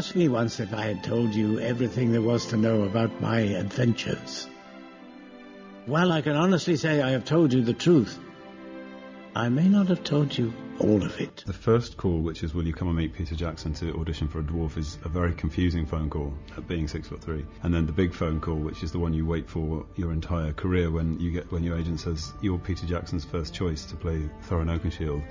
Ask me once if I had told you everything there was to know about my adventures. Well, I can honestly say I have told you the truth. I may not have told you all of it. The first call, which is will you come and meet Peter Jackson to audition for a dwarf, is a very confusing phone call, being 6'3". And then the big phone call, which is the one you wait for your entire career, when your agent says you're Peter Jackson's first choice to play Thorin Oakenshield.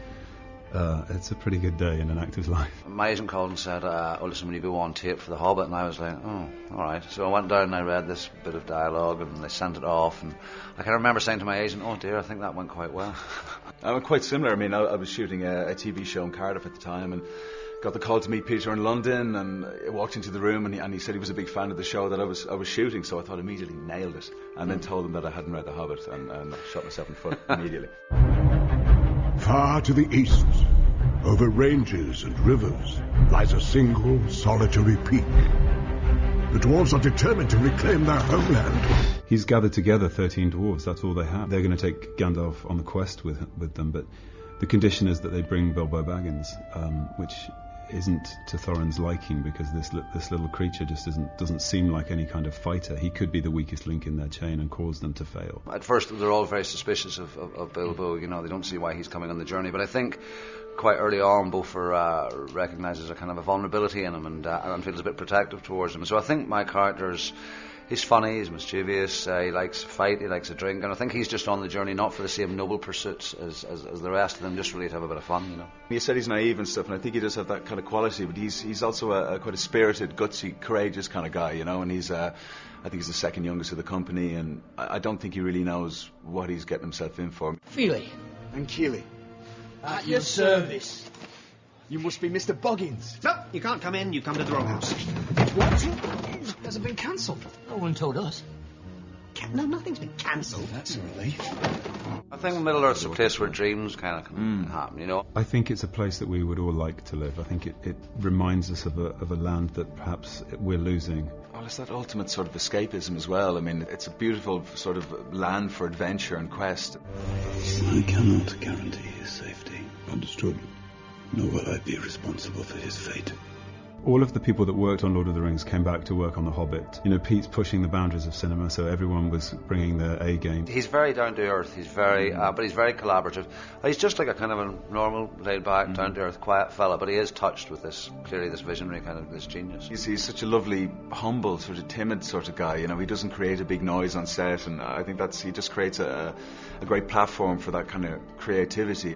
It's a pretty good day in an actor's life. My agent called and said, oh listen, will you go on tape for The Hobbit? And I was like, oh, alright. So I went down and I read this bit of dialogue and they sent it off, and I can remember saying to my agent, oh dear, I think that went quite well. Quite similar. I mean, I was shooting a TV show in Cardiff at the time and got the call to meet Peter in London, and I walked into the room and he said he was a big fan of the show that I was shooting, so I thought immediately nailed it, and then told him that I hadn't read The Hobbit, and I shot myself in the foot immediately. Far to the east, over ranges and rivers, lies a single solitary peak. The dwarves are determined to reclaim their homeland. He's gathered together 13 dwarves, that's all they have. They're going to take Gandalf on the quest with them, but the condition is that they bring Bilbo Baggins, which isn't to Thorin's liking, because this little creature just doesn't seem like any kind of fighter. He could be the weakest link in their chain and cause them to fail. At first they're all very suspicious of Bilbo, you know, they don't see why he's coming on the journey, but I think quite early on BOFUR recognises a kind of a vulnerability in him and feels a bit protective towards him. So I think my character's he's funny, he's mischievous, he likes a fight, he likes a drink, and I think he's just on the journey not for the same noble pursuits as the rest of them, just really to have a bit of fun, you know. You said he's naive and stuff, and I think he does have that kind of quality, but he's also quite a spirited, gutsy, courageous kind of guy, you know, and I think he's the second youngest of the company, and I don't think he really knows what he's getting himself in for. Feely. And Keeley. At your service. You must be Mr. Boggins. No, you can't come in, you come to the wrong house. What? Has it been cancelled? No one told us. No, nothing's been cancelled. That's a relief. I think Middle Earth's a place where dreams kind of can happen, you know. I think it's a place that we would all like to live. I think it reminds us of a land that perhaps we're losing. Well, it's that ultimate sort of escapism as well. I mean, it's a beautiful sort of land for adventure and quest. I cannot guarantee his safety. Understood. Nor will I be responsible for his fate. All of the people that worked on Lord of the Rings came back to work on The Hobbit. You know, Pete's pushing the boundaries of cinema, so everyone was bringing their A game. He's very down to earth. He's very, but he's very collaborative. He's just like a kind of a normal, laid back, down to earth, quiet fella. But he is touched with this visionary kind of this genius. He's such a lovely, humble, sort of timid sort of guy. You know, he doesn't create a big noise on set, and I think he just creates a great platform for that kind of creativity.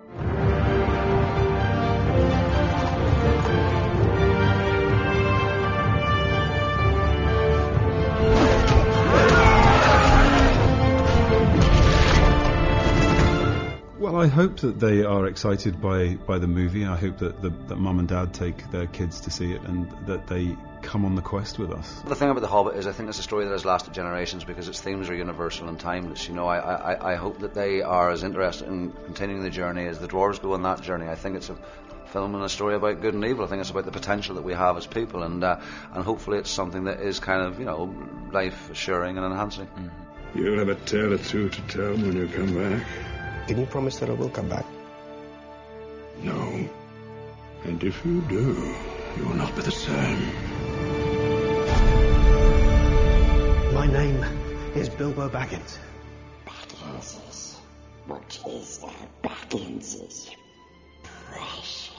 Well, I hope that they are excited by the movie. I hope that Mum and Dad take their kids to see it and that they come on the quest with us. The thing about The Hobbit is I think it's a story that has lasted generations because its themes are universal and timeless. You know, I hope that they are as interested in continuing the journey as the dwarves go on that journey. I think it's a film and a story about good and evil. I think it's about the potential that we have as people, and hopefully it's something that is kind of, you know, life assuring and enhancing. You'll have a tale or two to tell when you come back. Can you promise that I will come back? No. And if you do, you will not be the same. My name is Bilbo Baggins. Bagginses. What is that? Bagginses. Precious.